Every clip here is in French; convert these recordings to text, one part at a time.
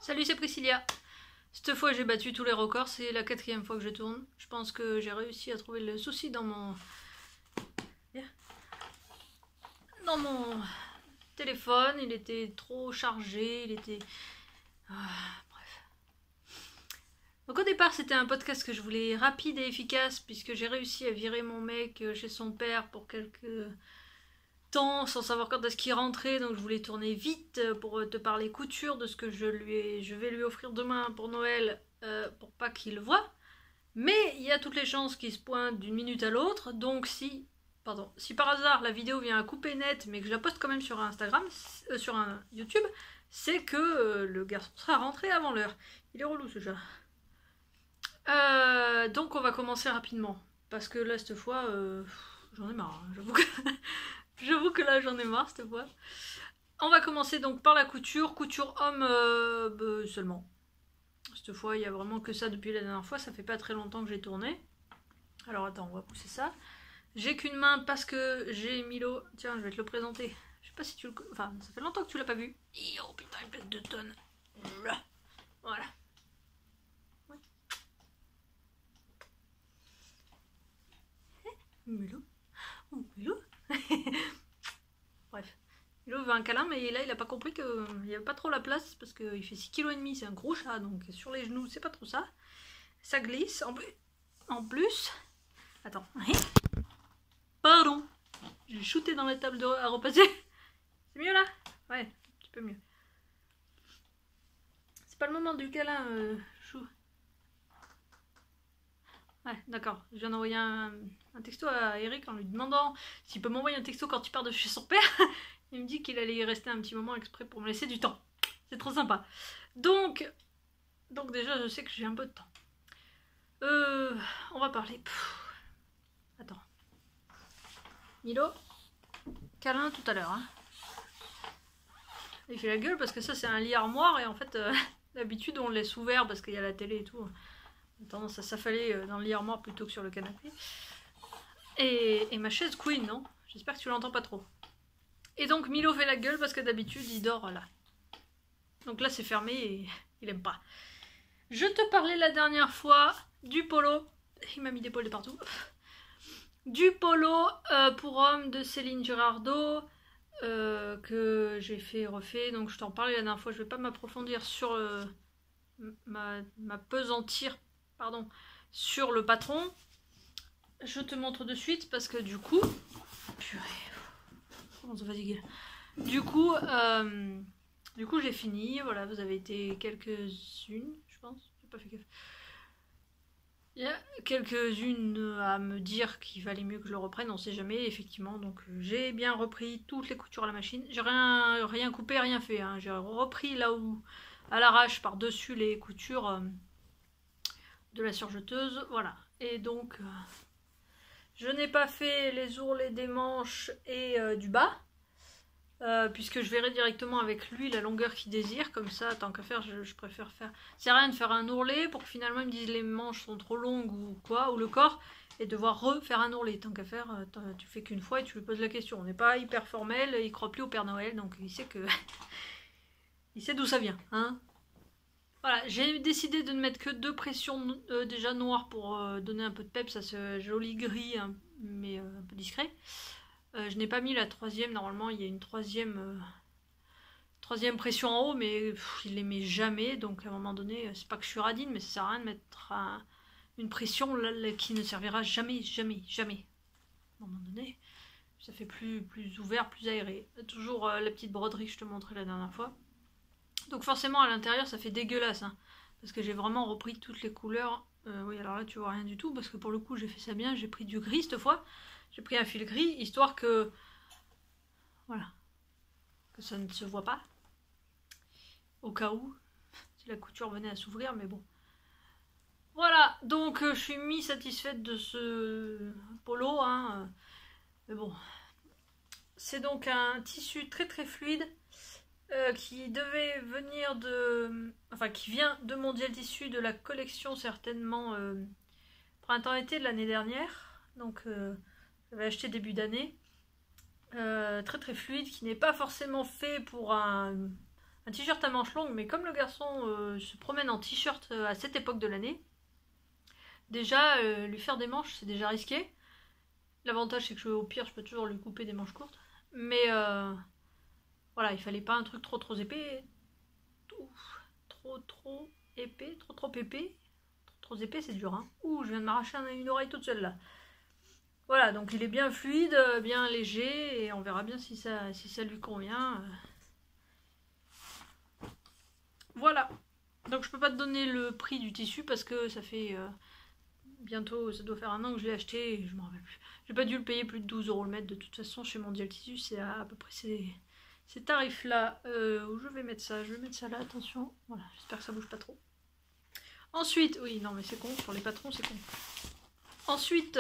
Salut, c'est Priscilla. Cette fois j'ai battu tous les records, c'est la 4e fois que je tourne. Je pense que j'ai réussi à trouver le souci dans mon téléphone. Il était trop chargé, il était... bref. Donc au départ c'était un podcast que je voulais rapide et efficace, puisque j'ai réussi à virer mon mec chez son père pour quelques temps sans savoir quand est-ce qu'il rentrait, donc je voulais tourner vite pour te parler couture de ce que je vais lui offrir demain pour Noël, pour pas qu'il le voie. Mais il y a toutes les chances qu'il se pointe d'une minute à l'autre, donc si par hasard la vidéo vient à couper net mais que je la poste quand même sur Instagram, sur un YouTube, c'est que le garçon sera rentré avant l'heure. Il est relou ce chat. Donc on va commencer rapidement, parce que là cette fois j'en ai marre, hein, j'avoue que là j'en ai marre cette fois. On va commencer donc par la couture homme seulement. Cette fois il y a vraiment que ça depuis la dernière fois, ça fait pas très longtemps que j'ai tourné. Alors attends, on va pousser ça. J'ai qu'une main parce que j'ai Milo, tiens je vais te le présenter. Je sais pas si tu le... Enfin ça fait longtemps que tu l'as pas vu. Oh putain, il pèse 2 tonnes. Voilà. Ouais. Milo. Oh Milo. Bref. Milo veut un câlin, mais là il a pas compris qu'il n'y avait pas trop la place parce qu'il fait 6,5 kg, c'est un gros chat, donc sur les genoux c'est pas trop ça. Ça glisse en plus. Attends. Pardon. J'ai shooté dans la table à repasser. C'est mieux là? Ouais, un petit peu mieux. C'est pas le moment du câlin, chou. Ouais, d'accord. Je viens d'envoyer un texto à Eric en lui demandant s'il peut m'envoyer un texto quand il part de chez son père. Il me dit qu'il allait y rester un petit moment exprès pour me laisser du temps. C'est trop sympa. Donc déjà, je sais que j'ai un peu de temps. On va parler. Attends. Milo, câlin tout à l'heure. Hein. Il fait la gueule parce que ça, c'est un lit armoire et en fait, d'habitude, on le laisse ouvert parce qu'il y a la télé et tout. On a tendance à s'affaler dans le lit armoire plutôt que sur le canapé. Et ma chaise queen, non? J'espère que tu l'entends pas trop. Et donc Milo fait la gueule parce que d'habitude il dort là. Donc là c'est fermé et il aime pas. Je te parlais la dernière fois du polo. Il m'a mis des poils de partout. Du polo pour homme de Céline Girardot que j'ai fait refait. Donc je t'en parlais la dernière fois. Je vais pas m'approfondir sur m'apesantir sur le patron. Je te montre de suite parce que du coup... Purée. On se fatigue. Du coup j'ai fini. Voilà, vous avez été quelques-unes, je pense. J'ai pas fait gaffe. Il y a quelques-unes à me dire qu'il valait mieux que je le reprenne, on sait jamais, effectivement. Donc j'ai bien repris toutes les coutures à la machine. J'ai rien coupé, rien fait. Hein. J'ai repris là où, à l'arrache, par-dessus les coutures de la surjeteuse. Voilà. Et donc... je n'ai pas fait les ourlets des manches et du bas, puisque je verrai directement avec lui la longueur qu'il désire. Comme ça, tant qu'à faire, je préfère faire... C'est rien de faire un ourlet pour que finalement ils me disent les manches sont trop longues ou quoi, ou le corps, et devoir refaire un ourlet. Tant qu'à faire, tu fais qu'une fois et tu lui poses la question. On n'est pas hyper formel, il croit plus au Père Noël, donc il sait que... il sait d'où ça vient, hein. Voilà, j'ai décidé de ne mettre que 2 pressions déjà noires pour donner un peu de peps à ce joli gris, hein, mais un peu discret. Je n'ai pas mis la 3e, normalement il y a une 3e pression en haut, mais il les met jamais, donc à un moment donné, c'est pas que je suis radine, mais ça sert à rien de mettre une pression là, qui ne servira jamais. À un moment donné, ça fait plus ouvert, plus aéré. Toujours la petite broderie que je te montrais la dernière fois. Donc forcément à l'intérieur ça fait dégueulasse, hein, parce que j'ai vraiment repris toutes les couleurs. Oui, alors là tu vois rien du tout, parce que pour le coup j'ai fait ça bien, j'ai pris du gris cette fois. J'ai pris un fil gris, histoire que... voilà. Que ça ne se voit pas. Au cas où, si la couture venait à s'ouvrir, mais bon. Voilà, donc je suis mi-satisfaite de ce polo, hein. Mais bon. C'est donc un tissu très très fluide. Qui devait venir de... Enfin, qui vient de Mondial Tissu, de la collection certainement printemps-été de l'année dernière. Donc, j'avais acheté début d'année. Très très fluide, qui n'est pas forcément fait pour un un t-shirt à manches longues, mais comme le garçon se promène en t-shirt à cette époque de l'année, déjà lui faire des manches c'est déjà risqué. L'avantage c'est que au pire je peux toujours lui couper des manches courtes, mais voilà, il fallait pas un truc trop épais, trop épais, trop épais, trop épais c'est dur, hein. Ouh, je viens de m'arracher une oreille toute seule là. Voilà, donc il est bien fluide, bien léger, et on verra bien si ça lui convient. Voilà, donc je peux pas te donner le prix du tissu parce que ça fait bientôt, ça doit faire un an que je l'ai acheté et je m'en rappelle plus. J'ai pas dû le payer plus de 12 € le mètre, de toute façon chez Mondial Tissu c'est à peu près ces tarifs là. Où je vais mettre ça, là, attention, voilà, j'espère que ça bouge pas trop. Ensuite, oui non mais c'est con, sur les patrons c'est con. Ensuite,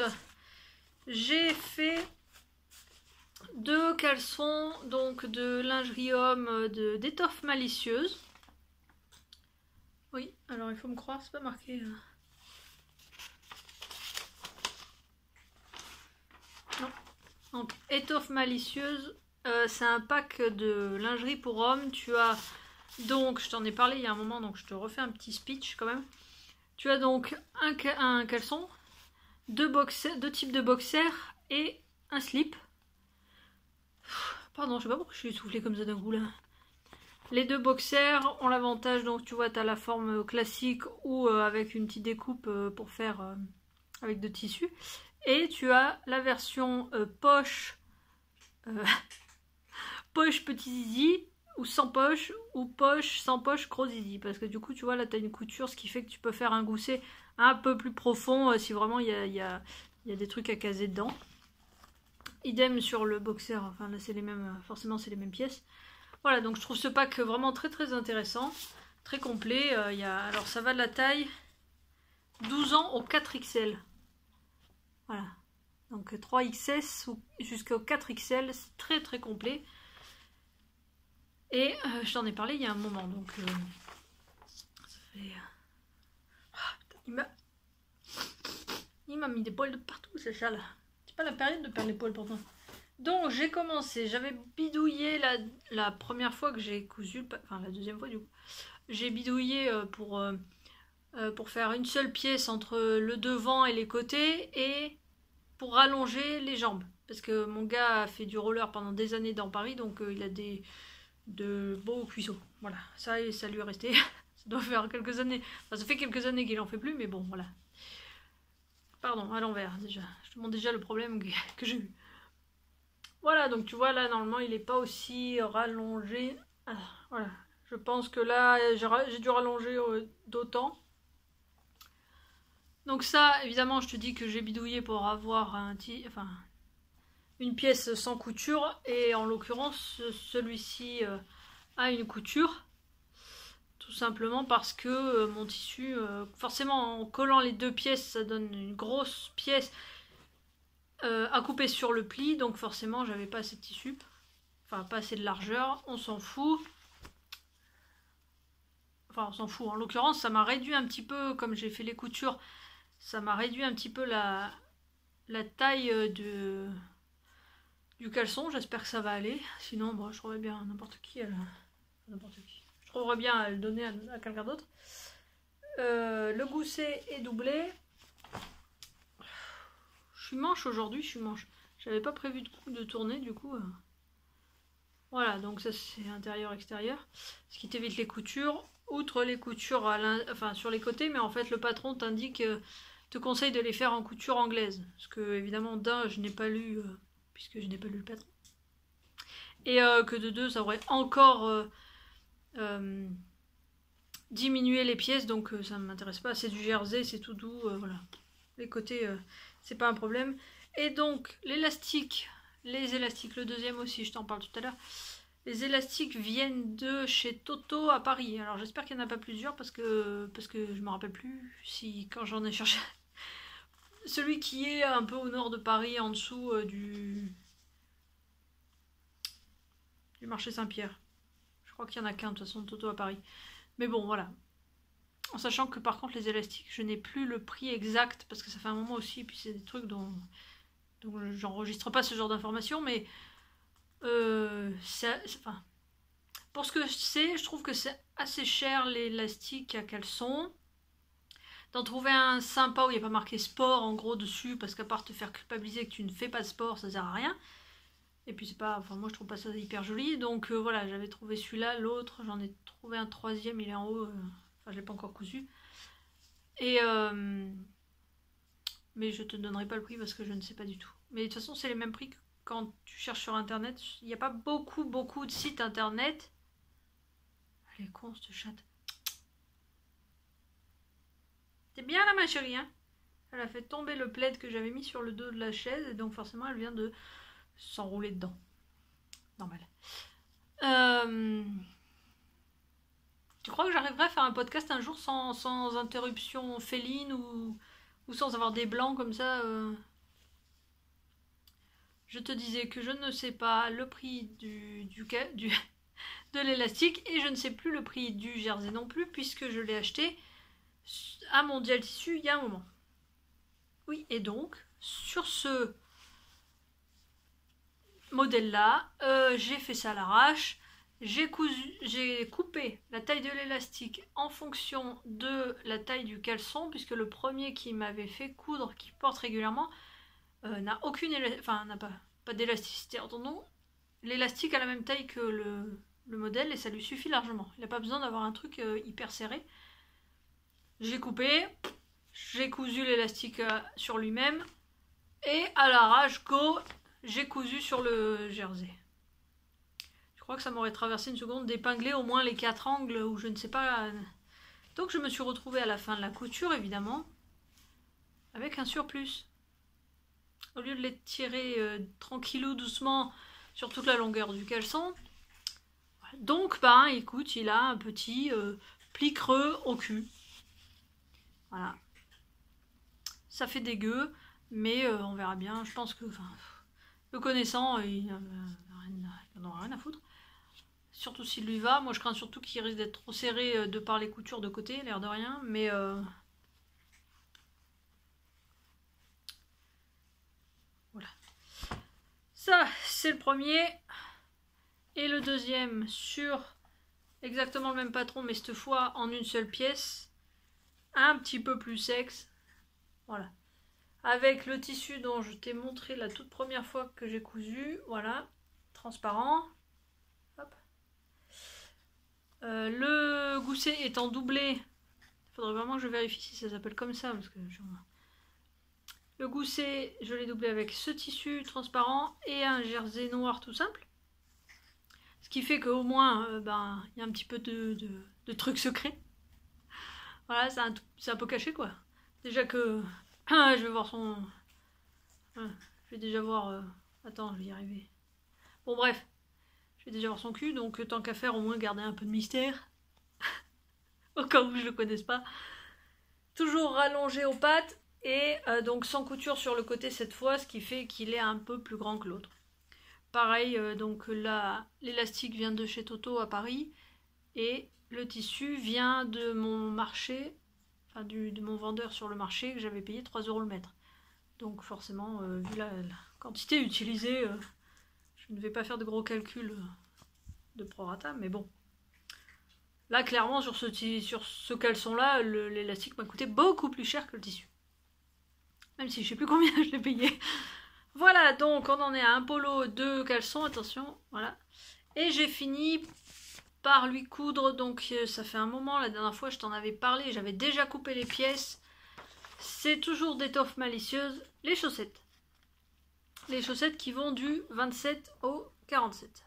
j'ai fait 2 caleçons donc de lingerie homme d'étoffe malicieuse. Oui, alors il faut me croire, c'est pas marqué. Non. Donc, étoffe malicieuse, c'est un pack de lingerie pour hommes. Tu as donc, je t'en ai parlé il y a un moment, donc je te refais un petit speech quand même. Tu as donc un caleçon, 2 types de boxers et un slip. Pardon, je sais pas pourquoi je suis essoufflée comme ça d'un coup là. Les 2 boxers ont l'avantage, donc tu vois, tu as la forme classique ou avec une petite découpe pour faire avec de tissu. Et tu as la version poche, poche petit zizi, ou sans poche, ou poche sans poche gros zizi. Parce que du coup, tu vois, là, tu as une couture, ce qui fait que tu peux faire un gousset un peu plus profond si vraiment il y a des trucs à caser dedans. Idem sur le boxer, enfin là, c'est les mêmes, forcément, c'est les mêmes pièces. Voilà, donc je trouve ce pack vraiment très intéressant, très complet. Alors ça va de la taille 12 ans au 4XL. Voilà, donc 3XS jusqu'au 4XL, c'est très complet. Et je t'en ai parlé il y a un moment, donc ça fait... il m'a mis des poils de partout, ce chat là. C'est pas la période de perdre les poils pourtant. Donc j'ai commencé, j'avais bidouillé la première fois que j'ai cousu, enfin la deuxième fois du coup, j'ai bidouillé pour faire une seule pièce entre le devant et les côtés et pour rallonger les jambes. Parce que mon gars a fait du roller pendant des années dans Paris, donc il a de beaux cuisseaux. Voilà, ça lui est resté. Ça doit faire quelques années, enfin ça fait quelques années qu'il en fait plus, mais bon voilà. Pardon, à l'envers déjà, je te montre déjà le problème que j'ai eu. Voilà, donc tu vois là normalement il n'est pas aussi rallongé. Voilà, je pense que là j'ai dû rallonger d'autant. Donc ça évidemment je te dis que j'ai bidouillé pour avoir une pièce sans couture, et en l'occurrence celui-ci a une couture. Tout simplement parce que mon tissu, forcément en collant les 2 pièces ça donne une grosse pièce à couper sur le pli, donc forcément j'avais pas assez de tissu, enfin pas assez de largeur, on s'en fout. Enfin on s'en fout, en l'occurrence ça m'a réduit un petit peu, comme j'ai fait les coutures, ça m'a réduit un petit peu la taille du caleçon, j'espère que ça va aller, sinon bon, je trouverais bien n'importe qui. Je trouverais bien à le donner à quelqu'un d'autre. Le gousset est doublé. Je suis manche aujourd'hui, j'avais pas prévu de tourner du coup. Voilà, donc ça c'est intérieur-extérieur. Ce qui t'évite les coutures. Outre les coutures sur les côtés, mais en fait le patron te conseille de les faire en couture anglaise. Parce que évidemment je n'ai pas lu, puisque je n'ai pas lu le patron. Et que de 2 ça aurait encore diminué les pièces, donc ça ne m'intéresse pas. C'est du jersey, c'est tout doux, voilà. Les côtés, c'est pas un problème. Et donc les élastiques, le deuxième aussi, je t'en parle tout à l'heure. Les élastiques viennent de chez Toto à Paris. Alors j'espère qu'il n'y en a pas plusieurs parce que je me rappelle plus quand j'en ai cherché. Celui qui est un peu au nord de Paris, en dessous du marché Saint-Pierre. Je crois qu'il n'y en a qu'un de toute façon, Toto à Paris. Mais bon, voilà. En sachant que par contre les élastiques, je n'ai plus le prix exact parce que ça fait un moment aussi, et puis c'est des trucs dont j'enregistre pas ce genre d'informations, mais Pour ce que c'est, je trouve que c'est assez cher l'élastique à caleçon. D'en trouver un sympa où il n'y a pas marqué sport en gros dessus, parce qu'à part te faire culpabiliser que tu ne fais pas de sport, ça sert à rien. Et puis c'est pas, enfin moi je trouve pas ça hyper joli, donc voilà, j'avais trouvé celui-là, l'autre, j'en ai trouvé un troisième, il est en haut, enfin je l'ai pas encore cousu. Et mais je te donnerai pas le prix parce que je ne sais pas du tout. Mais de toute façon c'est les mêmes prix que quand tu cherches sur internet. Il n'y a pas beaucoup de sites internet. Elle est con cette chatte. T'es bien là ma chérie, hein? Elle a fait tomber le plaid que j'avais mis sur le dos de la chaise et donc forcément elle vient de s'enrouler dedans. Normal. Tu crois que j'arriverai à faire un podcast un jour sans interruption féline ou sans avoir des blancs comme ça Je te disais que je ne sais pas le prix de l'élastique et je ne sais plus le prix du jersey non plus puisque je l'ai acheté à Mondial Tissu il y a un moment. Oui, et donc, sur ce modèle-là, j'ai fait ça à l'arrache. J'ai coupé la taille de l'élastique en fonction de la taille du caleçon, puisque le premier qui m'avait fait coudre, qui porte régulièrement, n'a aucune enfin n'a pas d'élasticité. Entendons, l'élastique a la même taille que le modèle et ça lui suffit largement. Il n'a pas besoin d'avoir un truc hyper serré. J'ai coupé, j'ai cousu l'élastique sur lui-même et à l'arrache, go, j'ai cousu sur le jersey. Je crois que ça m'aurait traversé une seconde d'épingler au moins les 4 angles ou je ne sais pas. Donc je me suis retrouvée à la fin de la couture évidemment avec un surplus. Au lieu de les tirer tranquillou doucement sur toute la longueur du caleçon. Donc ben écoute, il a un petit pli creux au cul. Voilà. Ça fait dégueu, mais on verra bien. Je pense que, le connaissant, il n'en aura rien à foutre. Surtout s'il lui va. Moi, je crains surtout qu'il risque d'être trop serré de par les coutures de côté, l'air de rien. Mais voilà. Ça, c'est le premier. Et le deuxième sur exactement le même patron, mais cette fois en une seule pièce. Un petit peu plus sexe. Voilà. Avec le tissu dont je t'ai montré la toute première fois que j'ai cousu. Voilà. Transparent. Hop. Le gousset étant doublé. Il faudrait vraiment que je vérifie si ça s'appelle comme ça. Parce que le gousset, je l'ai doublé avec ce tissu transparent et un jersey noir tout simple. Ce qui fait qu'au moins, y a un petit peu de trucs secrets. Voilà, c'est un peu caché quoi. Déjà que je vais voir son... je vais déjà voir... Attends, je vais y arriver. Bon bref, je vais déjà voir son cul, donc tant qu'à faire, au moins garder un peu de mystère. Au cas où je le connaisse pas. Toujours rallongé aux pattes et donc sans couture sur le côté cette fois, ce qui fait qu'il est un peu plus grand que l'autre. Pareil, donc là, l'élastique vient de chez Toto à Paris et le tissu vient de mon marché, enfin de mon vendeur sur le marché que j'avais payé 3 € le mètre. Donc forcément, vu la quantité utilisée, je ne vais pas faire de gros calculs de prorata, mais bon. Là, clairement, sur ce caleçon-là, l'élastique m'a coûté beaucoup plus cher que le tissu. Même si je sais plus combien je l'ai payé. Voilà, donc on en est à un polo, 2 caleçons, attention, voilà. Et j'ai fini par lui coudre, donc ça fait un moment, la dernière fois je t'en avais parlé, j'avais déjà coupé les pièces. C'est toujours d'étoffe malicieuse, les chaussettes. Les chaussettes qui vont du 27 au 47.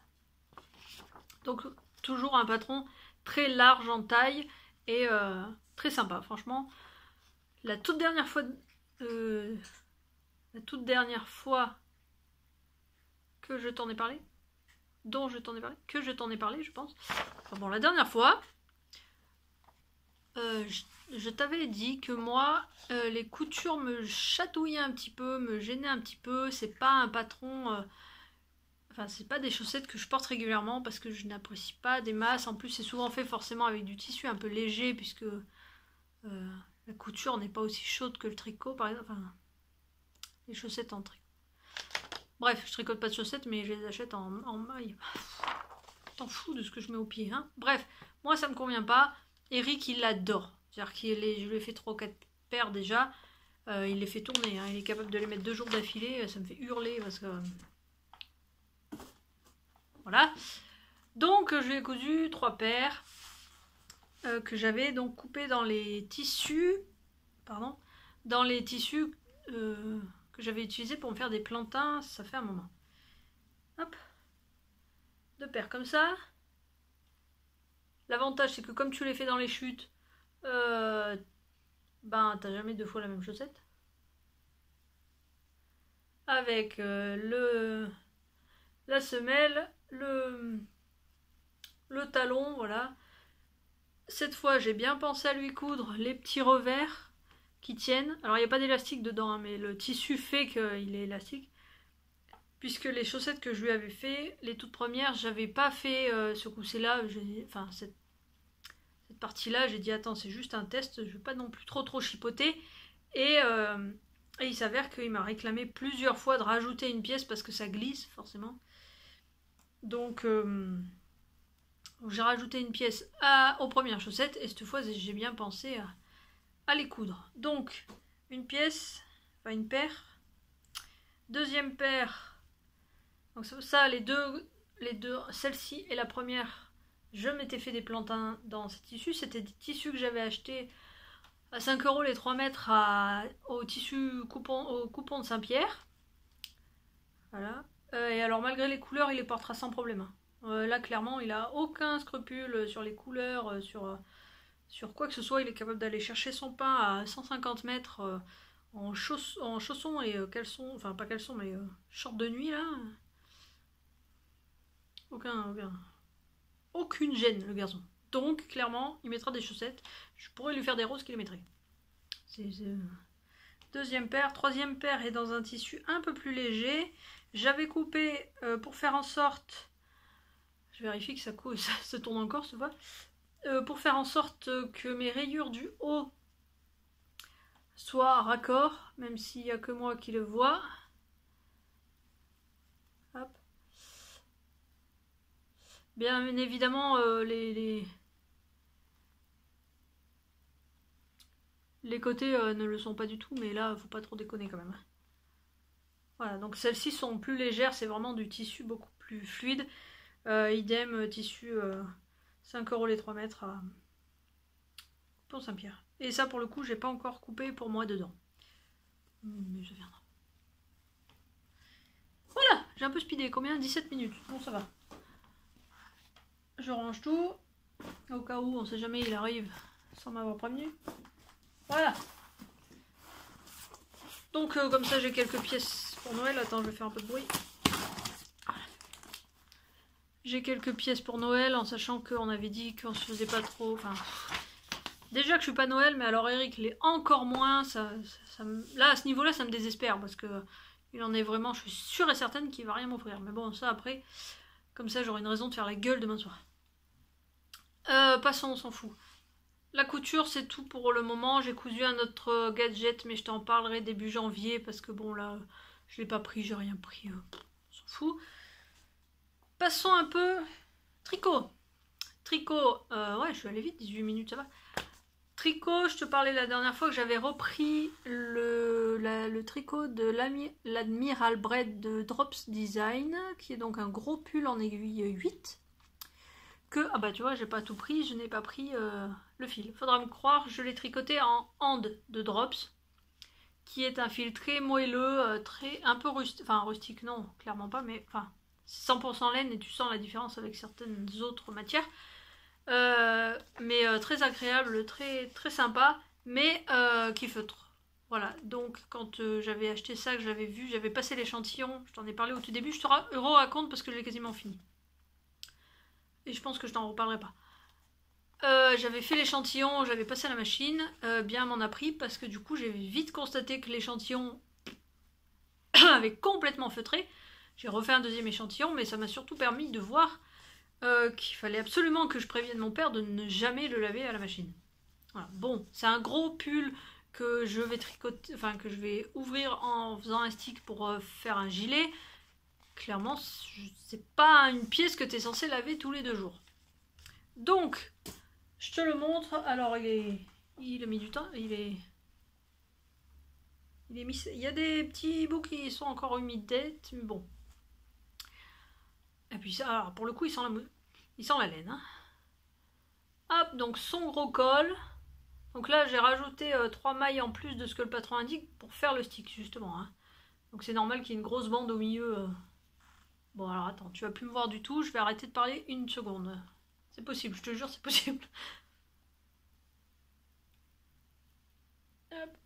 Donc toujours un patron très large en taille et très sympa, franchement. La toute dernière fois que je t'en ai parlé, je pense. Enfin bon, la dernière fois, je t'avais dit que moi, les coutures me chatouillaient un petit peu, me gênaient un petit peu. C'est pas un patron... Enfin, c'est pas des chaussettes que je porte régulièrement parce que je n'apprécie pas des masses. En plus, c'est souvent fait forcément avec du tissu un peu léger puisque la couture n'est pas aussi chaude que le tricot, par exemple. Enfin, les chaussettes en tricot. Bref, je tricote pas de chaussettes, mais je les achète en maille. t'en fous de ce que je mets au pied, hein. Bref, moi ça me convient pas. Eric, il l'adore. C'est-à-dire je lui ai fait 3 ou 4 paires déjà. Il les fait tourner, hein. Il est capable de les mettre 2 jours d'affilée. Ça me fait hurler parce que... Voilà. Donc je lui ai cousu 3 paires que j'avais donc coupées dans les tissus... Pardon. Dans les tissus que j'avais utilisés pour me faire des plantins. Ça fait un moment. Hop. 2 paires comme ça. L'avantage c'est que comme tu les fais dans les chutes, ben t'as jamais 2 fois la même chaussette. Avec la semelle, le talon, voilà. Cette fois j'ai bien pensé à lui coudre les petits revers qui tiennent. Alors il n'y a pas d'élastique dedans, hein, mais le tissu fait qu'il est élastique. Puisque les chaussettes que je lui avais fait, les toutes premières, j'avais pas fait ce gousset-là, enfin cette partie-là, j'ai dit attends, c'est juste un test, je vais pas non plus trop chipoter. Et il s'avère qu'il m'a réclamé plusieurs fois de rajouter une pièce parce que ça glisse forcément. Donc j'ai rajouté une pièce aux premières chaussettes et cette fois j'ai bien pensé à les coudre. Donc une pièce, enfin une paire. Deuxième paire. Donc ça, les deux, celle-ci et la première, je m'étais fait des plantins dans ces tissus. C'était des tissus que j'avais achetés à 5 € les 3 mètres au coupon de Saint-Pierre. Voilà. Et alors malgré les couleurs, il les portera sans problème. Là, clairement, il a aucun scrupule sur les couleurs, sur quoi que ce soit. Il est capable d'aller chercher son pain à 150 mètres en chaussons et caleçons, enfin pas caleçons, mais short de nuit, là. Aucune gêne, le garçon. Donc, clairement, il mettra des chaussettes. Je pourrais lui faire des roses qu'il les mettrait. Deuxième paire. Troisième paire est dans un tissu un peu plus léger. J'avais coupé pour faire en sorte... Je vérifie que ça se tourne encore, cette fois. Pour faire en sorte que mes rayures du haut soient raccord, même s'il n'y a que moi qui le vois. Hop. Bien évidemment, les côtés ne le sont pas du tout, mais là, faut pas trop déconner quand même. Voilà, donc celles-ci sont plus légères, c'est vraiment du tissu beaucoup plus fluide. Idem, tissu 5 € les 3 mètres pour Saint-Pierre. Et ça, pour le coup, j'ai pas encore coupé pour moi dedans. Mais ça viendra. Voilà, j'ai un peu speedé. Combien? 17 minutes. Bon, ça va. Je range tout. Au cas où, on sait jamais, il arrive sans m'avoir prévenu. Voilà. Donc, comme ça, j'ai quelques pièces pour Noël. Attends, je vais faire un peu de bruit. J'ai quelques pièces pour Noël, en sachant qu'on avait dit qu'on se faisait pas trop... Enfin, déjà que je suis pas Noël, mais alors Eric l'est encore moins. Là, à ce niveau-là, ça me désespère, parce que il en est vraiment... Je suis sûre et certaine qu'il va rien m'offrir. Mais bon, ça, après, comme ça, j'aurai une raison de faire la gueule demain soir. Passons, on s'en fout. La couture, c'est tout pour le moment. J'ai cousu un autre gadget, mais je t'en parlerai début janvier, parce que bon, là, je l'ai pas pris, j'ai rien pris. On s'en fout. Passons un peu tricot. Tricot, ouais, je suis allée vite, 18 minutes, ça va. Tricot, je te parlais la dernière fois que j'avais repris le tricot de l'Admiral Bread de Drops Design, qui est donc un gros pull en aiguille 8. Ah bah tu vois, j'ai pas tout pris, je n'ai pas pris le fil. Faudra me croire, je l'ai tricoté en hand de Drops, qui est un fil très moelleux, un peu rustique, enfin rustique non, clairement pas, mais enfin... 100% laine et tu sens la différence avec certaines autres matières, mais très agréable, très, très sympa, mais qui feutre. Voilà, donc quand j'avais acheté ça, que j'avais vu, j'avais passé l'échantillon, je t'en ai parlé au tout début, je te raconte parce que je l'ai quasiment fini. Et je pense que je t'en reparlerai pas. J'avais fait l'échantillon, j'avais passé à la machine, bien m'en a pris parce que du coup j'ai vite constaté que l'échantillon avait complètement feutré. J'ai refait un deuxième échantillon, mais ça m'a surtout permis de voir qu'il fallait absolument que je prévienne mon père de ne jamais le laver à la machine. Voilà. Bon, c'est un gros pull que je vais tricoter, enfin que je vais ouvrir en faisant un stick pour faire un gilet. clairement, c'est pas une pièce que tu es censé laver tous les 2 jours. Donc, je te le montre. Alors, il a mis du temps. Il y a des petits bouts qui sont encore humides, mais bon. Et puis ça, alors pour le coup, il sent la laine. Hein. Hop, donc son gros col. Donc là, j'ai rajouté 3 mailles en plus de ce que le patron indique pour faire le stick, justement. Hein. Donc c'est normal qu'il y ait une grosse bande au milieu. Bon, alors attends, tu vas plus me voir du tout. Je vais arrêter de parler 1 seconde. C'est possible, je te jure, c'est possible. Hop.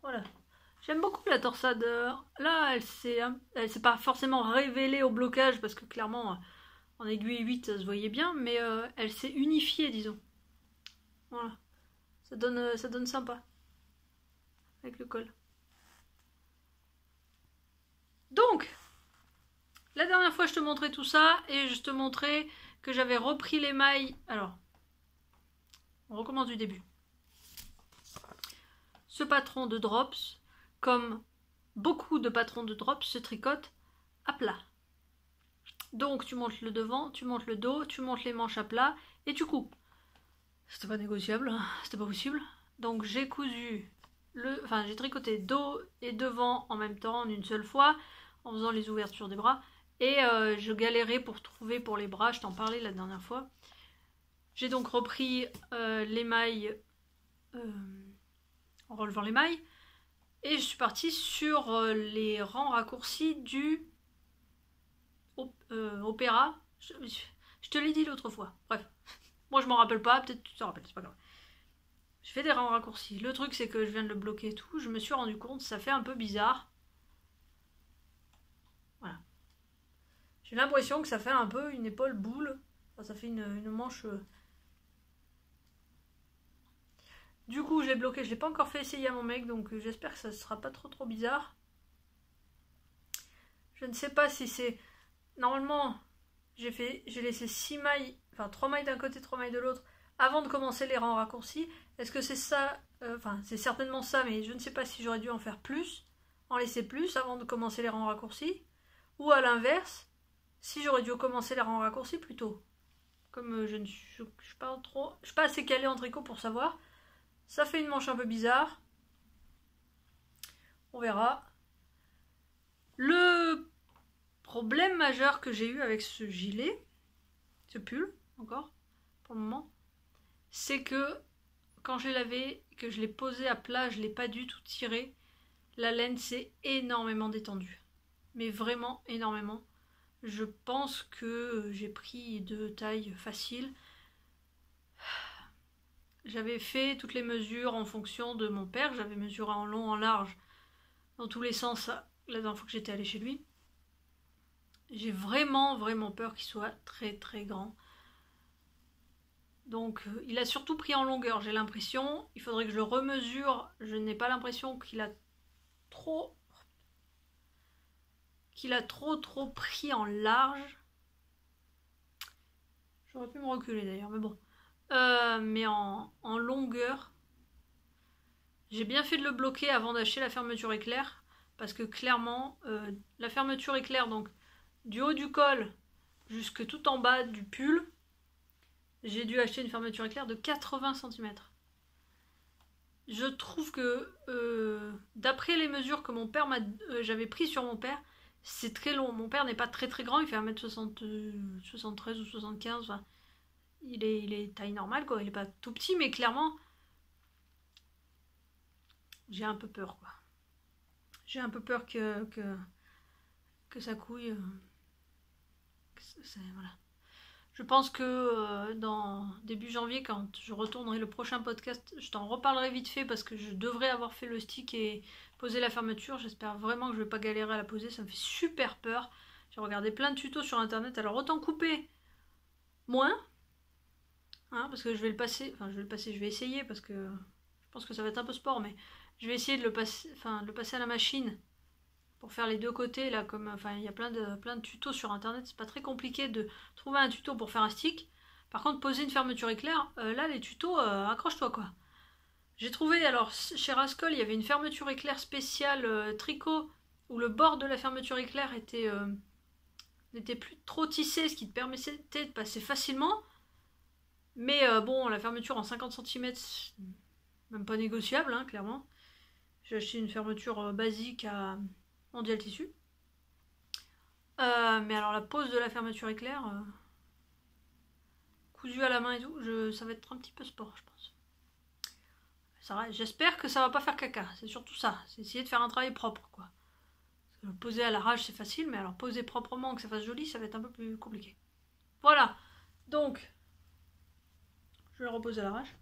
Voilà. J'aime beaucoup la torsade. Là, elle s'est pas forcément révélée au blocage parce que clairement, en aiguille 8, ça se voyait bien, mais elle s'est unifiée, disons. Voilà. Ça donne sympa. Avec le col. Donc, la dernière fois, je te montrais tout ça et je te montrais que j'avais repris les mailles. Alors, on recommence du début. Ce patron de drops, comme beaucoup de patrons de drops, se tricote à plat. Donc tu montes le devant, tu montes le dos, tu montes les manches à plat et tu coupes. C'était pas négociable, c'était pas possible. Donc j'ai cousu j'ai tricoté dos et devant en même temps en une seule fois, en faisant les ouvertures des bras. Et je galérais pour trouver pour les bras, je t'en parlais la dernière fois. J'ai donc repris les mailles en relevant les mailles. Et je suis partie sur les rangs raccourcis du opéra. Je te l'ai dit l'autre fois. Bref. Moi je m'en rappelle pas, peut-être tu te rappelles, c'est pas grave. Je fais des rangs raccourcis. Le truc c'est que je viens de le bloquer et tout. Je me suis rendu compte, ça fait un peu bizarre. Voilà. J'ai l'impression que ça fait un peu une épaule boule. Enfin, ça fait une manche... Du coup, je l'ai bloqué. Je l'ai pas encore fait essayer à mon mec, donc j'espère que ça sera pas trop bizarre. Je ne sais pas si c'est... Normalement, j'ai laissé 6 mailles, enfin 3 mailles d'un côté, 3 mailles de l'autre, avant de commencer les rangs raccourcis. Est-ce que c'est ça? Enfin, c'est certainement ça, mais je ne sais pas si j'aurais dû en faire plus, en laisser plus avant de commencer les rangs raccourcis. Ou à l'inverse, si j'aurais dû commencer les rangs raccourcis plus tôt. Comme je suis pas assez calée en tricot pour savoir. Ça fait une manche un peu bizarre. On verra. Le problème majeur que j'ai eu avec ce gilet, ce pull, encore, pour le moment, c'est que quand je l'ai lavé, que je l'ai posé à plat, je ne l'ai pas du tout tiré, la laine s'est énormément détendue. Mais vraiment énormément. Je pense que j'ai pris de taille facile. J'avais fait toutes les mesures en fonction de mon père. J'avais mesuré en long, en large, dans tous les sens, la dernière fois que j'étais allée chez lui. J'ai vraiment peur qu'il soit très grand. Donc il a surtout pris en longueur, j'ai l'impression. Il faudrait que je le remesure. Je n'ai pas l'impression qu'il a trop pris en large. J'aurais pu me reculer d'ailleurs, mais bon. Mais en longueur, j'ai bien fait de le bloquer avant d'acheter la fermeture éclair. Parce que clairement, la fermeture éclair, donc du haut du col jusque tout en bas du pull, j'ai dû acheter une fermeture éclair de 80 cm. Je trouve que d'après les mesures que mon père j'avais prises sur mon père, c'est très long. Mon père n'est pas très grand, il fait 1m73 ou 75. Enfin, il est taille normale, quoi. Il n'est pas tout petit, mais clairement, j'ai un peu peur, quoi. J'ai un peu peur que ça couille. Voilà. Je pense que dans début janvier, quand je retournerai le prochain podcast, je t'en reparlerai vite fait parce que je devrais avoir fait le stick et poser la fermeture. J'espère vraiment que je ne vais pas galérer à la poser, ça me fait super peur. J'ai regardé plein de tutos sur internet, alors autant couper moins, hein, parce que je vais je vais essayer parce que je pense que ça va être un peu sport, mais je vais essayer de le passer à la machine pour faire les deux côtés là, il y a plein de tutos sur internet, c'est pas très compliqué de trouver un tuto pour faire un stick. Par contre, poser une fermeture éclair, là les tutos, accroche-toi quoi. J'ai trouvé, alors chez Rascol, il y avait une fermeture éclair spéciale tricot, où le bord de la fermeture éclair n'était plus trop tissé, ce qui te permettait de passer facilement. Mais bon, la fermeture en 50 cm, même pas négociable, hein, clairement. J'ai acheté une fermeture basique à Mondial Tissu. Mais alors la pose de la fermeture éclair, cousu à la main et tout, ça va être un petit peu sport, je pense. J'espère que ça va pas faire caca, c'est surtout ça. C'est essayer de faire un travail propre, quoi. Parce que poser à l'arrache, c'est facile, mais alors poser proprement, que ça fasse joli, ça va être un peu plus compliqué. Voilà, donc, je vais le reposer à l'arrache.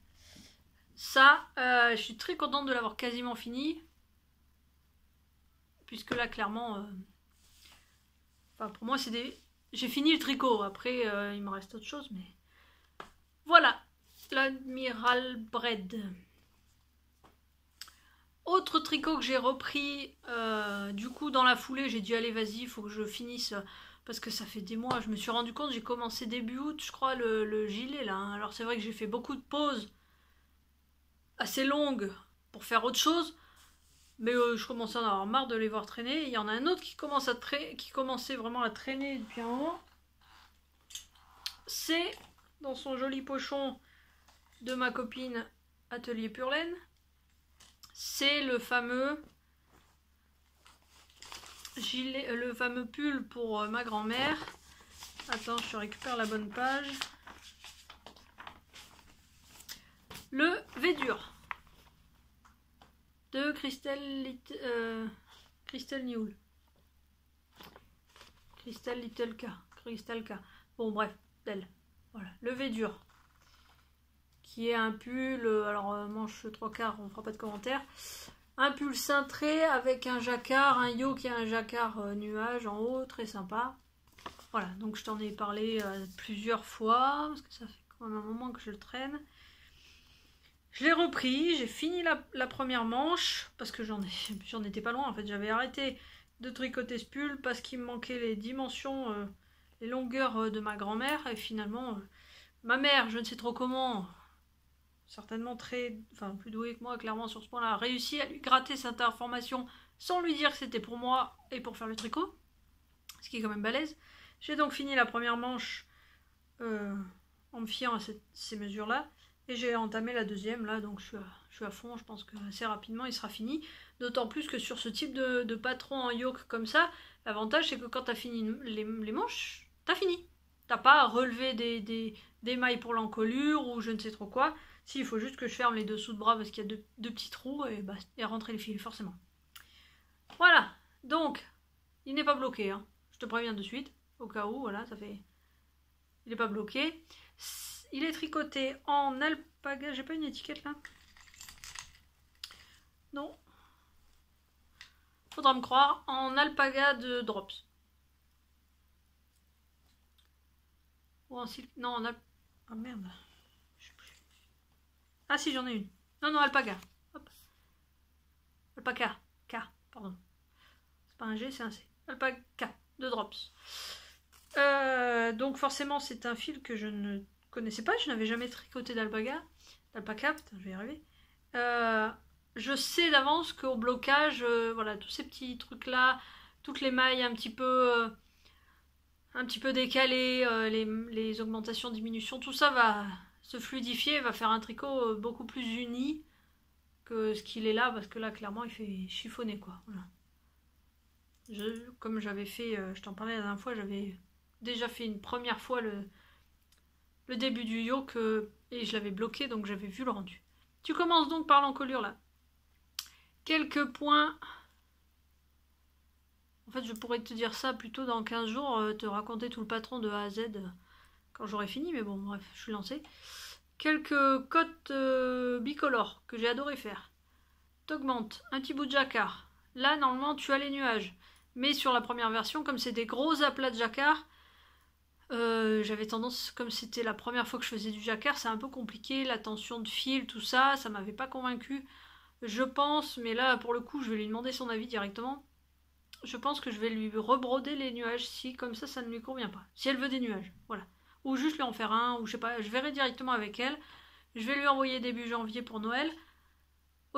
Ça, je suis très contente de l'avoir quasiment fini. Puisque là, clairement, enfin, pour moi, j'ai fini le tricot. Après, il me reste autre chose, mais... Voilà, l'Admiral Bread. Autre tricot que j'ai repris, du coup, dans la foulée, j'ai dit, allez, vas-y, il faut que je finisse... Parce que ça fait des mois, je me suis rendu compte, j'ai commencé début août, je crois, le gilet, là. Hein. Alors, c'est vrai que j'ai fait beaucoup de pauses assez longues pour faire autre chose. Mais je commençais à en avoir marre de les voir traîner. Il y en a un autre qui commençait vraiment à traîner depuis un moment. C'est dans son joli pochon de ma copine Atelier Pure Laine. C'est le fameux gilet, le fameux pull pour ma grand-mère. Attends, je récupère la bonne page. Le Védur de Crystal Newell. Crystal Little K. Crystal K. Bon, bref, d'elle. Voilà, le Védur. Qui est un pull, alors manche 3/4, on fera pas de commentaires. Un pull cintré avec un jacquard, un yoke et un jacquard nuage en haut, très sympa. Voilà, donc je t'en ai parlé plusieurs fois, parce que ça fait quand même un moment que je le traîne. Je l'ai repris, j'ai fini la première manche, parce que j'en étais pas loin, en fait, j'avais arrêté de tricoter ce pull parce qu'il me manquait les dimensions, les longueurs de ma grand-mère, et finalement, ma mère, je ne sais trop comment, certainement plus douée que moi, clairement, sur ce point-là, a réussi à lui gratter cette information sans lui dire que c'était pour moi et pour faire le tricot, ce qui est quand même balèze. J'ai donc fini la première manche en me fiant à ces mesures-là. Et j'ai entamé la deuxième, là, donc je suis à fond, je pense que assez rapidement il sera fini. D'autant plus que sur ce type de patron en yoke comme ça, l'avantage c'est que quand tu as fini les manches, t'as fini. T'as pas à relever des mailles pour l'encolure ou je ne sais trop quoi. Si, il faut juste que je ferme les dessous de bras parce qu'il y a deux petits trous et rentrer le fil, forcément. Voilà, donc, il n'est pas bloqué, hein. Je te préviens de suite, au cas où, voilà, ça fait... Il n'est pas bloqué. Il est tricoté en alpaga. J'ai pas une étiquette là? Non. Faudra me croire. En alpaga de Drops. Ou en silk. Non, en alpaga. Ah merde. Je sais plus. Ah si, j'en ai une. Non, non, alpaga. Hop. Alpaca. K, pardon. C'est pas un G, c'est un C. Alpaga de Drops. Donc forcément, c'est un fil que je ne connaissais pas, je n'avais jamais tricoté d'alpaca, putain, je vais y arriver. Je sais d'avance qu'au blocage, voilà, tous ces petits trucs là, toutes les mailles un petit peu décalées, les augmentations, diminutions, tout ça va se fluidifier, va faire un tricot beaucoup plus uni que ce qu'il est là, parce que là clairement il fait chiffonner quoi. Voilà. Comme j'avais fait, je t'en parlais la dernière fois, j'avais déjà fait une première fois le début du yoke et je l'avais bloqué, donc j'avais vu le rendu. Tu commences donc par l'encolure là. Quelques points. En fait, je pourrais te dire ça plutôt dans 15 jours, te raconter tout le patron de A à Z quand j'aurai fini, mais bon, bref, je suis lancée. Quelques cotes bicolores que j'ai adoré faire. T'augmentes un petit bout de jacquard. Là, normalement, tu as les nuages. Mais sur la première version, comme c'est des gros aplats de jacquard, j'avais tendance, comme c'était la première fois que je faisais du jacquard, c'est un peu compliqué, la tension de fil, tout ça, ça m'avait pas convaincu. Je pense, mais là pour le coup je vais lui demander son avis directement. Je pense que je vais lui rebroder les nuages si comme ça ne lui convient pas. Si elle veut des nuages, voilà. Ou juste lui en faire un, ou je sais pas, je verrai directement avec elle. Je vais lui envoyer début janvier pour Noël.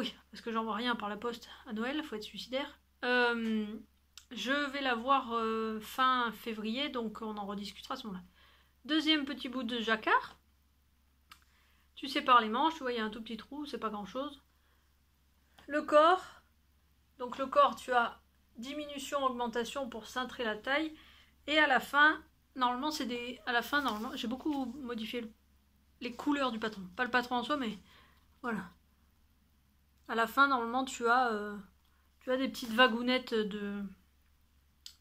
Oui, parce que j'envoie rien par la poste à Noël, faut être suicidaire. Je vais la voir fin février, donc on en rediscutera à ce moment-là. Deuxième petit bout de jacquard. Tu sépares les manches, tu vois, il y a un tout petit trou, c'est pas grand-chose. Le corps. Donc le corps, tu as diminution, augmentation pour cintrer la taille. Et à la fin, normalement, j'ai beaucoup modifié les couleurs du patron. Pas le patron en soi, mais voilà. À la fin, normalement, tu as des petites wagounettes des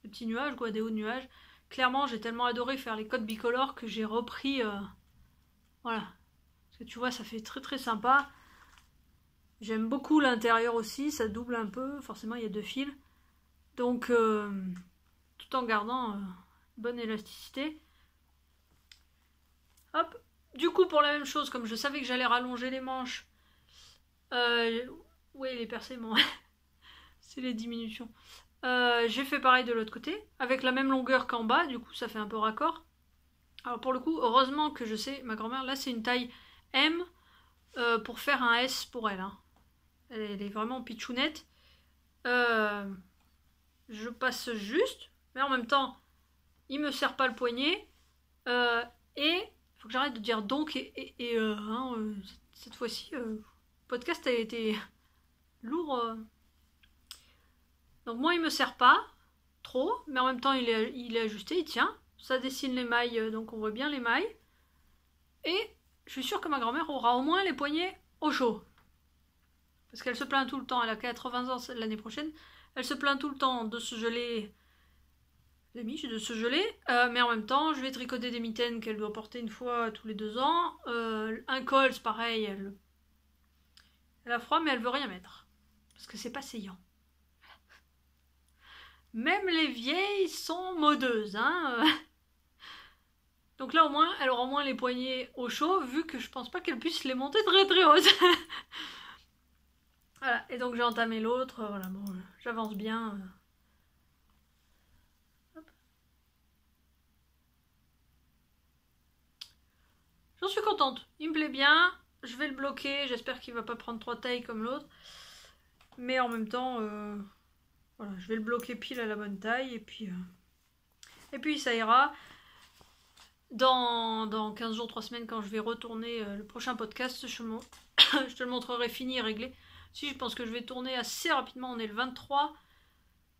petits nuages, quoi, des hauts nuages. Clairement, j'ai tellement adoré faire les codes bicolores que j'ai repris... voilà. Parce que tu vois, ça fait très très sympa. J'aime beaucoup l'intérieur aussi, ça double un peu. Forcément, il y a 2 fils. Donc, tout en gardant bonne élasticité. Hop. Du coup, pour la même chose, comme je savais que j'allais rallonger les manches... oui, les percées, bon... c'est les diminutions. J'ai fait pareil de l'autre côté, avec la même longueur qu'en bas, du coup ça fait un peu raccord. Alors pour le coup, heureusement que je sais, ma grand-mère, là c'est une taille M pour faire un S pour elle. Hein. Elle est vraiment pitchounette. Je passe juste, mais en même temps, il me serre pas le poignet. Et il faut que j'arrête de dire donc cette fois-ci, le podcast a été lourd. Donc moi il me sert pas trop, mais en même temps il est ajusté, il tient. Ça dessine les mailles, donc on voit bien les mailles. Et je suis sûre que ma grand-mère aura au moins les poignets au chaud. Parce qu'elle se plaint tout le temps, elle a 80 ans l'année prochaine, elle se plaint tout le temps de se geler mais en même temps je vais tricoter des mitaines qu'elle doit porter une fois tous les 2 ans. Un col, c'est pareil, elle a froid mais elle veut rien mettre. Parce que c'est pas saillant. Même les vieilles sont modeuses, hein. Donc là au moins, elle aura au moins les poignets au chaud, vu que je pense pas qu'elle puisse les monter très très hautes. Voilà, et donc j'ai entamé l'autre, voilà, bon, j'avance bien. Hop. J'en suis contente, il me plaît bien, je vais le bloquer, j'espère qu'il va pas prendre 3 tailles comme l'autre. Mais en même temps, voilà, je vais le bloquer pile à la bonne taille, et puis ça ira. Dans 15 jours, 3 semaines, quand je vais retourner le prochain podcast, je te le montrerai fini et réglé. Si, je pense que je vais tourner assez rapidement, on est le 23.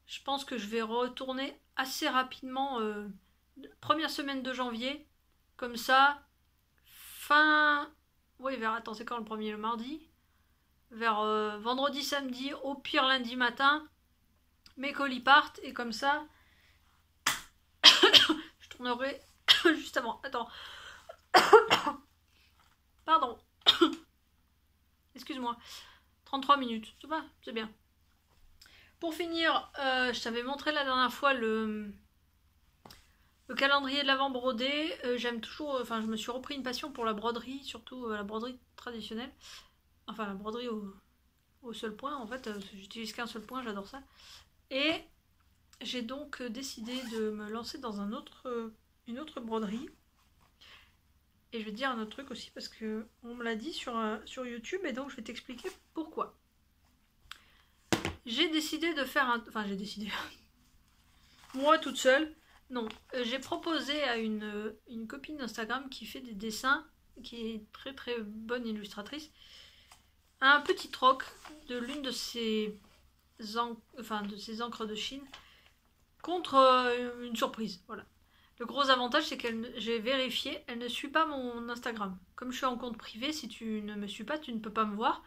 Je pense que je vais retourner assez rapidement, première semaine de janvier. Comme ça, oui, attends, c'est quand le premier? Le mardi. Vers vendredi, samedi, au pire lundi matin, mes colis partent, et comme ça, je tournerai juste avant. Attends. Pardon. Excuse-moi. 33 minutes. Ça va, c'est bien. Pour finir, je t'avais montré la dernière fois le calendrier de l'Avent brodé. J'aime toujours... Enfin, je me suis repris une passion pour la broderie, surtout la broderie traditionnelle. Enfin, la broderie au seul point. En fait, j'utilise qu'un seul point, j'adore ça. Et j'ai donc décidé de me lancer dans une autre broderie. Et je vais te dire un autre truc aussi, parce que on me l'a dit sur YouTube, et donc je vais t'expliquer pourquoi. J'ai décidé de faire un... Enfin, j'ai décidé... Moi, toute seule. Non. J'ai proposé à une copine d'Instagram qui fait des dessins, qui est très très bonne illustratrice, un petit troc de l'une de ses encres de Chine contre une surprise. Voilà. Le gros avantage, c'est j'ai vérifié, elle ne suit pas mon Instagram. Comme je suis en compte privé, si tu ne me suis pas, tu ne peux pas me voir.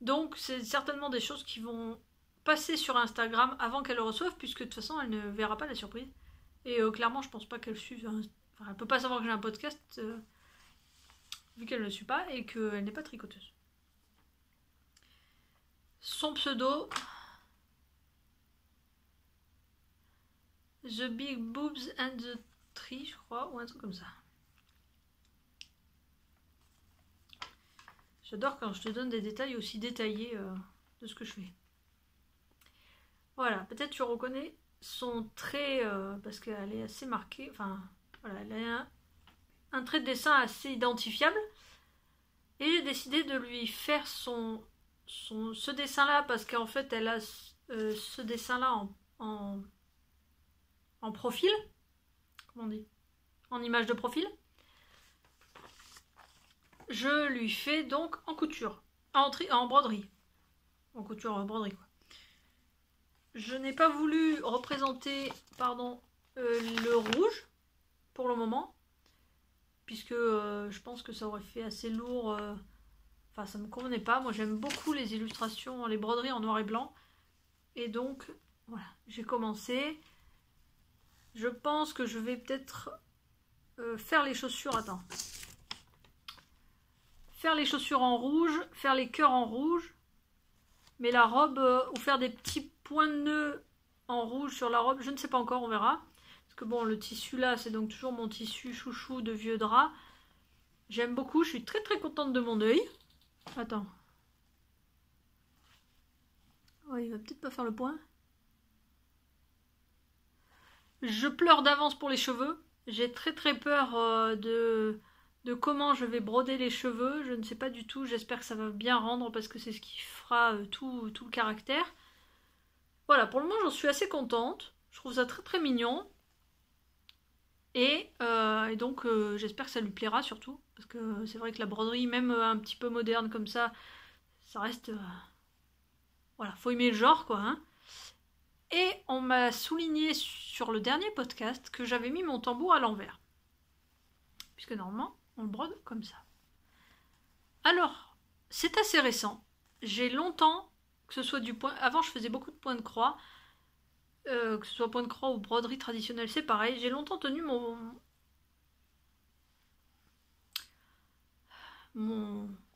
Donc, c'est certainement des choses qui vont passer sur Instagram avant qu'elle le reçoive, puisque de toute façon, elle ne verra pas la surprise. Et clairement, je pense pas qu'elle suive... Enfin, elle peut pas savoir que j'ai un podcast, vu qu'elle ne le suit pas, et qu'elle n'est pas tricoteuse. Son pseudo... The Big Boobs and the Tree, je crois, ou un truc comme ça. J'adore quand je te donne des détails aussi détaillés de ce que je fais. Voilà, peut-être tu reconnais son trait, parce qu'elle est assez marquée. Enfin, voilà, elle a un trait de dessin assez identifiable. Et j'ai décidé de lui faire son ce dessin-là, parce qu'en fait, elle a ce dessin-là en profil. Comment on dit? En image de profil. Je lui fais donc en couture, en broderie. En couture, en broderie, quoi. Je n'ai pas voulu représenter, le rouge, pour le moment. Puisque je pense que ça aurait fait assez lourd. Enfin, ça me convenait pas. Moi, j'aime beaucoup les illustrations, les broderies en noir et blanc. Et donc, voilà, j'ai commencé. Je pense que je vais peut-être faire les chaussures. Attends. Faire les chaussures en rouge, faire les cœurs en rouge. Mais la robe, ou faire des petits points de nœud en rouge sur la robe, je ne sais pas encore, on verra. Parce que bon, le tissu là, c'est donc toujours mon tissu chouchou de vieux drap. J'aime beaucoup, je suis très très contente de mon œil. Attends. Oh, il va peut-être pas faire le point. Je pleure d'avance pour les cheveux. J'ai très très peur de comment je vais broder les cheveux. Je ne sais pas du tout. J'espère que ça va bien rendre parce que c'est ce qui fera tout le caractère. Voilà, pour le moment j'en suis assez contente. Je trouve ça très très mignon. Et donc j'espère que ça lui plaira surtout. Parce que c'est vrai que la broderie, même un petit peu moderne comme ça reste... voilà, faut aimer le genre quoi. Hein. Et on m'a souligné sur le dernier podcast que j'avais mis mon tambour à l'envers. Puisque normalement, on le brode comme ça. Alors, c'est assez récent. J'ai longtemps, que ce soit du point... Avant, je faisais beaucoup de points de croix. Que ce soit point de croix ou broderie traditionnelle, c'est pareil. J'ai longtemps tenu mon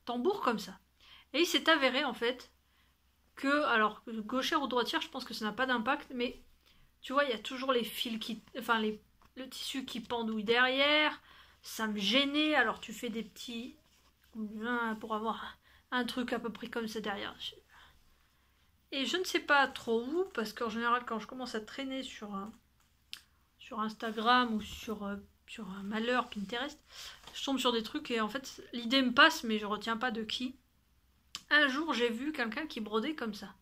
tambour comme ça. Et il s'est avéré, en fait, que... Alors, gauchère ou droitière, je pense que ça n'a pas d'impact, mais... Tu vois, il y a toujours les fils qui... Enfin, le tissu qui pendouille derrière. Ça me gênait. Alors, tu fais des petits... Pour avoir un truc à peu près comme ça derrière. Et je ne sais pas trop où, parce qu'en général, quand je commence à traîner sur Instagram ou sur Malheur, Pinterest, je tombe sur des trucs et en fait, l'idée me passe, mais je retiens pas de qui. Un jour, j'ai vu quelqu'un qui brodait comme ça.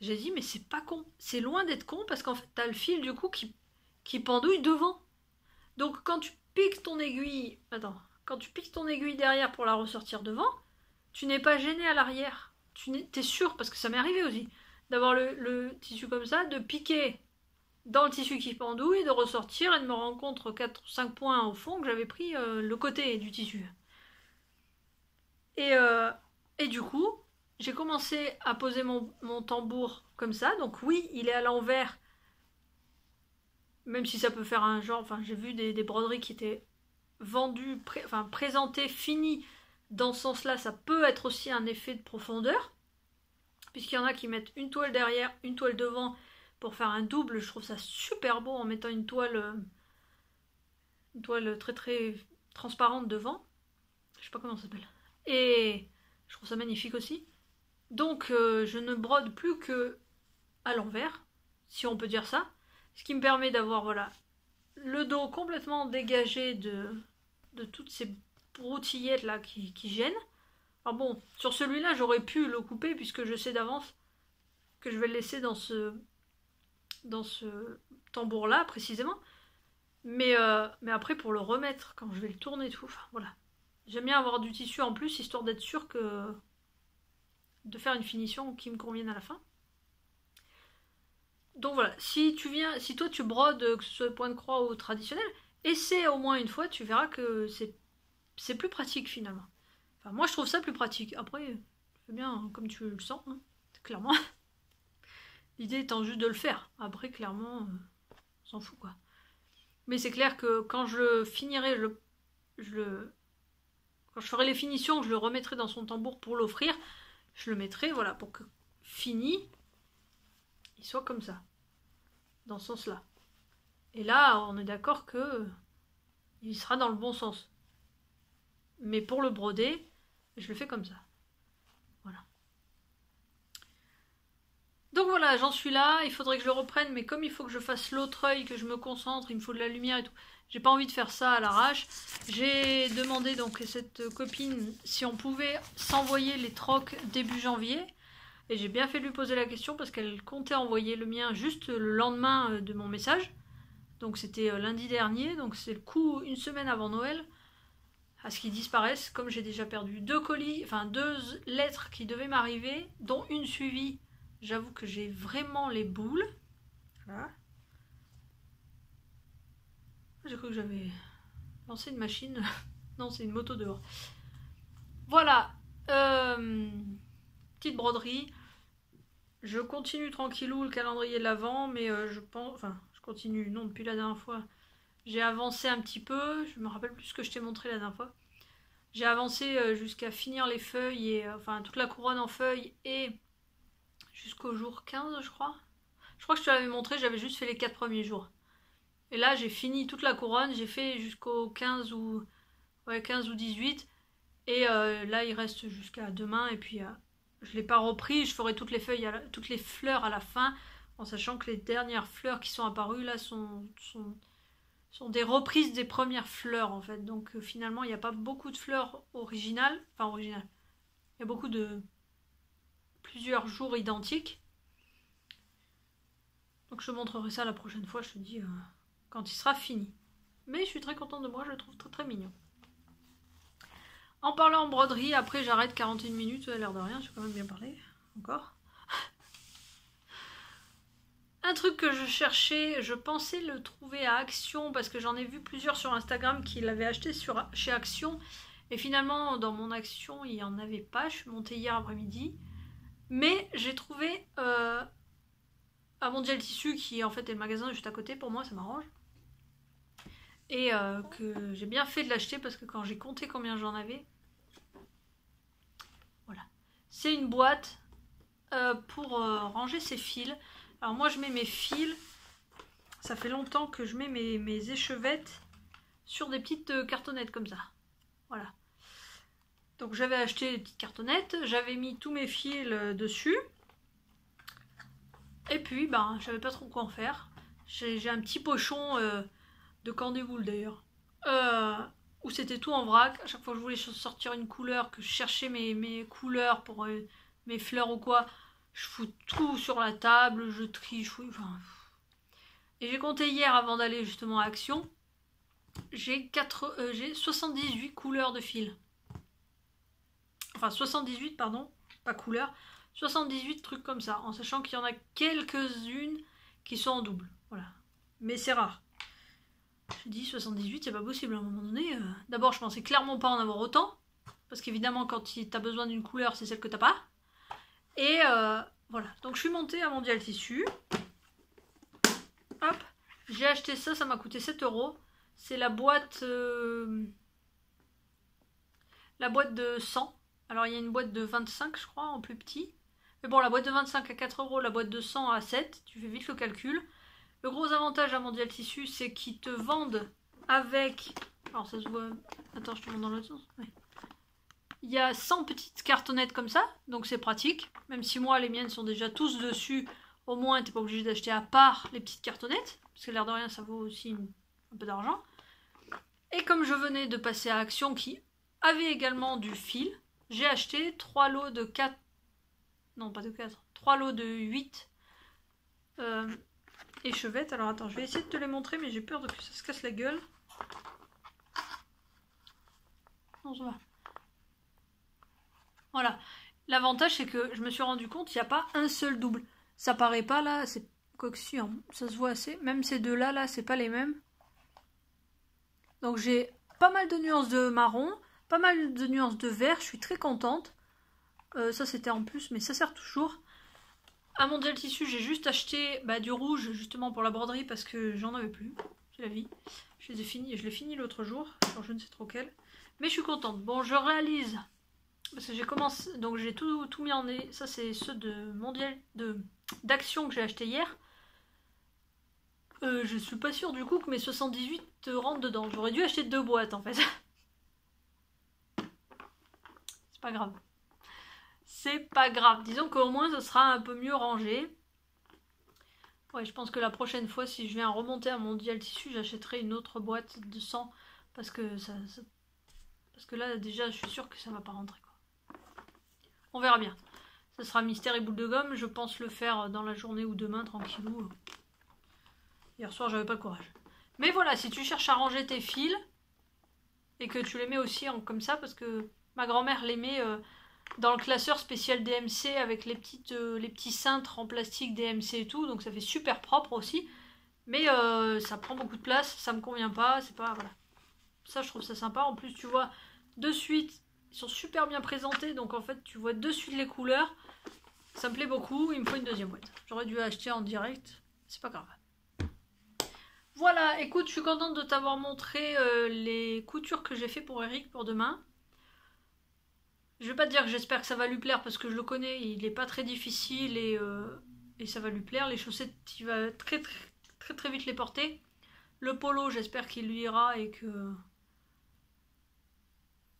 J'ai dit, mais c'est pas con. C'est loin d'être con parce qu'en fait, t'as le fil du coup qui pendouille devant. Donc quand tu piques ton aiguille... Attends. Quand tu piques ton aiguille derrière pour la ressortir devant, tu n'es pas gêné à l'arrière. T'es sûr, parce que ça m'est arrivé aussi, d'avoir le tissu comme ça, de piquer dans le tissu qui pendouille, de ressortir et de me rendre compte 4-5 points au fond que j'avais pris le côté du tissu. Et du coup... J'ai commencé à poser mon tambour comme ça. Donc oui, il est à l'envers. Même si ça peut faire un genre... Enfin, j'ai vu des broderies qui étaient vendues, présentées, finies. Dans ce sens-là, ça peut être aussi un effet de profondeur. Puisqu'il y en a qui mettent une toile derrière, une toile devant pour faire un double. Je trouve ça super beau en mettant une toile très très transparente devant. Je sais pas comment ça s'appelle. Et je trouve ça magnifique aussi. Donc je ne brode plus que à l'envers, si on peut dire ça. Ce qui me permet d'avoir voilà, le dos complètement dégagé de toutes ces broutillettes là qui gênent. Alors bon, sur celui-là j'aurais pu le couper puisque je sais d'avance que je vais le laisser dans ce tambour là précisément. Mais après pour le remettre, quand je vais le tourner tout, enfin voilà. J'aime bien avoir du tissu en plus histoire d'être sûr de faire une finition qui me convienne à la fin. Donc voilà, si toi tu brodes, que ce soit point de croix ou traditionnel, essaie au moins une fois, tu verras que c'est plus pratique finalement. Enfin, moi je trouve ça plus pratique. Après, tu fais bien comme tu le sens, hein, clairement. L'idée étant juste de le faire. Après, clairement, on s'en fout quoi. Mais c'est clair que quand je finirai, quand je ferai les finitions, je le remettrai dans son tambour pour l'offrir. Je le mettrai, voilà, pour que fini, il soit comme ça, dans ce sens-là. Et là, on est d'accord que il sera dans le bon sens. Mais pour le broder, je le fais comme ça. Voilà. Donc voilà, j'en suis là, il faudrait que je le reprenne, mais comme il faut que je fasse l'autre œil, que je me concentre, il me faut de la lumière et tout, j'ai pas envie de faire ça à l'arrache. J'ai demandé donc à cette copine si on pouvait s'envoyer les trocs début janvier, et j'ai bien fait de lui poser la question parce qu'elle comptait envoyer le mien juste le lendemain de mon message. Donc c'était lundi dernier, donc c'est le coup une semaine avant Noël, à ce qu'ils disparaissent, comme j'ai déjà perdu 2 colis, enfin 2 lettres qui devaient m'arriver, dont une suivie. J'avoue que j'ai vraiment les boules. Voilà. J'ai cru que j'avais lancé une machine. Non, c'est une moto dehors. Voilà. Petite broderie. Je continue tranquillou le calendrier de l'Avent, mais je pense... Enfin, je continue. Non, depuis la dernière fois. J'ai avancé un petit peu. Je me rappelle plus ce que je t'ai montré la dernière fois. J'ai avancé jusqu'à finir les feuilles, et enfin toute la couronne en feuilles, et jusqu'au jour 15, je crois. Je crois que je te l'avais montré, j'avais juste fait les 4 premiers jours. Et là, j'ai fini toute la couronne, j'ai fait jusqu'au 15 ou... Ouais, 15 ou 18. Et là, il reste jusqu'à demain, et puis je ne l'ai pas repris, je ferai toutes les feuilles, toutes les fleurs à la fin, en sachant que les dernières fleurs qui sont apparues là sont des reprises des premières fleurs en fait. Donc finalement, il n'y a pas beaucoup de fleurs originales, enfin originales. Il y a beaucoup de plusieurs jours identiques. Donc je te montrerai ça la prochaine fois, je te dis quand il sera fini. Mais je suis très contente de moi, je le trouve très très mignon. En parlant en broderie, après j'arrête 41 minutes, l'air de rien, j'ai quand même bien parlé, encore. Un truc que je cherchais, je pensais le trouver à Action, parce que j'en ai vu plusieurs sur Instagram qui l'avaient acheté chez Action. Et finalement, dans mon Action, il n'y en avait pas, je suis montée hier après-midi. Mais j'ai trouvé à Mondial Tissu, qui en fait est le magasin juste à côté, pour moi ça m'arrange. Et que j'ai bien fait de l'acheter, parce que quand j'ai compté combien j'en avais... Voilà. C'est une boîte pour ranger ses fils. Alors moi je mets mes fils, ça fait longtemps que je mets mes échevettes sur des petites cartonnettes comme ça. Voilà. Donc j'avais acheté des petites cartonnettes, j'avais mis tous mes fils dessus. Et puis ben je savais pas trop quoi en faire. J'ai un petit pochon de Candywool d'ailleurs. Où c'était tout en vrac. À chaque fois que je voulais sortir une couleur, que je cherchais mes couleurs pour mes fleurs ou quoi, je fous tout sur la table, je trie, je fouille, enfin... Et j'ai compté hier avant d'aller justement à Action, j'ai 78 couleurs de fil. Enfin 78 pardon, pas couleurs, 78 trucs comme ça, en sachant qu'il y en a quelques-unes qui sont en double, voilà. Mais c'est rare. J'ai dit 78, c'est pas possible à un moment donné. D'abord je pensais clairement pas en avoir autant, parce qu'évidemment quand tu as besoin d'une couleur, c'est celle que t'as pas. Et voilà, donc je suis montée à Mondial Tissu. Hop, j'ai acheté ça, ça m'a coûté 7 €. C'est la boîte de 100. Alors il y a une boîte de 25 je crois, en plus petit. Mais bon, la boîte de 25 à 4 €, la boîte de 100 à 7, tu fais vite le calcul. Le gros avantage à Mondial Tissu, c'est qu'ils te vendent avec... Alors ça se voit... Attends, je te montre dans l'autre sens. Ouais. Il y a 100 petites cartonnettes comme ça, donc c'est pratique. Même si moi, les miennes sont déjà tous dessus, au moins t'es pas obligé d'acheter à part les petites cartonnettes, parce que l'air de rien, ça vaut aussi un peu d'argent. Et comme je venais de passer à Action, qui avait également du fil, j'ai acheté 3 lots de 4... Non, pas de 4. 3 lots de 8 échevettes. Alors attends, je vais essayer de te les montrer, mais j'ai peur que ça se casse la gueule. Non, ça va. Voilà. L'avantage, c'est que je me suis rendu compte, il n'y a pas un seul double. Ça paraît pas là, c'est coxy, hein. Ça se voit assez. Même ces deux-là, là, c'est pas les mêmes. Donc j'ai pas mal de nuances de marron, pas mal de nuances de vert, je suis très contente. Ça c'était en plus, mais ça sert toujours. À Mondial Tissu, j'ai juste acheté du rouge, justement pour la broderie, parce que j'en avais plus. C'est la vie. Je les ai finis, je l'ai fini l'autre jour, alors je ne sais trop quel. Mais je suis contente. Bon, je réalise... Parce que j'ai commencé, donc j'ai tout mis en nez. Ça c'est ceux de d'Action que j'ai acheté hier. Je suis pas sûre du coup que mes 78 rentrent dedans. J'aurais dû acheter 2 boîtes en fait. C'est pas grave. C'est pas grave. Disons qu'au moins ce sera un peu mieux rangé. Ouais, je pense que la prochaine fois, si je viens remonter à Mondial Tissu, j'achèterai une autre boîte de 100 parce que parce que là, déjà, je suis sûre que ça va pas rentrer, quoi. On verra bien. Ça sera mystère et boule de gomme. Je pense le faire dans la journée ou demain, tranquillou. Hier soir, j'avais pas le courage. Mais voilà, si tu cherches à ranger tes fils et que tu les mets aussi comme ça, parce que ma grand-mère les met dans le classeur spécial DMC avec les petits cintres en plastique DMC et tout, donc ça fait super propre aussi. Mais ça prend beaucoup de place, ça me convient pas, c'est pas... Voilà. Ça, je trouve ça sympa. En plus, tu vois, de suite, ils sont super bien présentés, donc en fait, tu vois de suite les couleurs. Ça me plaît beaucoup, il me faut une deuxième boîte. J'aurais dû acheter en direct, c'est pas grave. Voilà, écoute, je suis contente de t'avoir montré les coutures que j'ai fait pour Eric pour demain. Je vais pas te dire que j'espère que ça va lui plaire parce que je le connais, il est pas très difficile et ça va lui plaire. Les chaussettes, il va très vite les porter. Le polo, j'espère qu'il lui ira et que...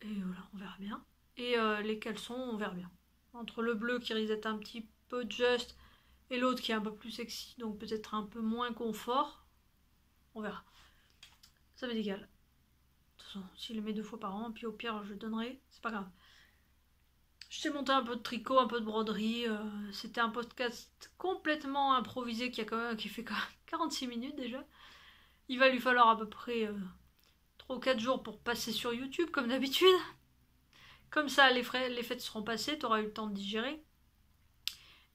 Et voilà, on verra bien. Et les caleçons, on verra bien. Entre le bleu qui risque d'être un petit peu juste et l'autre qui est un peu plus sexy, donc peut-être un peu moins confort, on verra. Ça m'est égal. De toute façon, s'il les met 2 fois par an, puis au pire, je donnerai, c'est pas grave. Je t'ai monté un peu de tricot, un peu de broderie. C'était un podcast complètement improvisé qui fait quand même 46 minutes déjà. Il va lui falloir à peu près 3 ou 4 jours pour passer sur YouTube, comme d'habitude. Comme ça, les fêtes seront passées, tu auras eu le temps de digérer.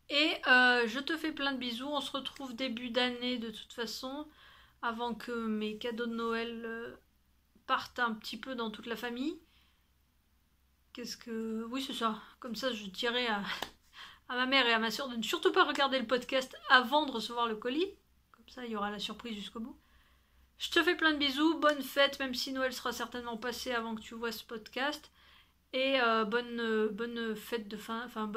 Et je te fais plein de bisous. On se retrouve début d'année de toute façon, avant que mes cadeaux de Noël partent un petit peu dans toute la famille. Oui, c'est ça. Comme ça, je dirais à ma mère et à ma soeur de ne surtout pas regarder le podcast avant de recevoir le colis. Comme ça, il y aura la surprise jusqu'au bout. Je te fais plein de bisous. Bonne fête, même si Noël sera certainement passé avant que tu vois ce podcast. Et bonne fête de fin... Enfin,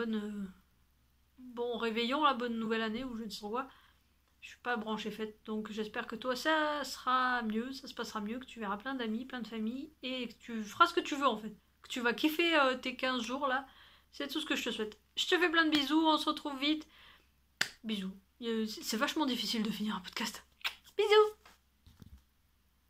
bon réveillon, la bonne nouvelle année, ou je ne sais quoi. Je suis pas branchée fête, donc j'espère que toi, ça sera mieux, ça se passera mieux, que tu verras plein d'amis, plein de familles, et que tu feras ce que tu veux, en fait. Que tu vas kiffer tes 15 jours là, c'est tout ce que je te souhaite. Je te fais plein de bisous, on se retrouve vite. Bisous. C'est vachement difficile de finir un podcast.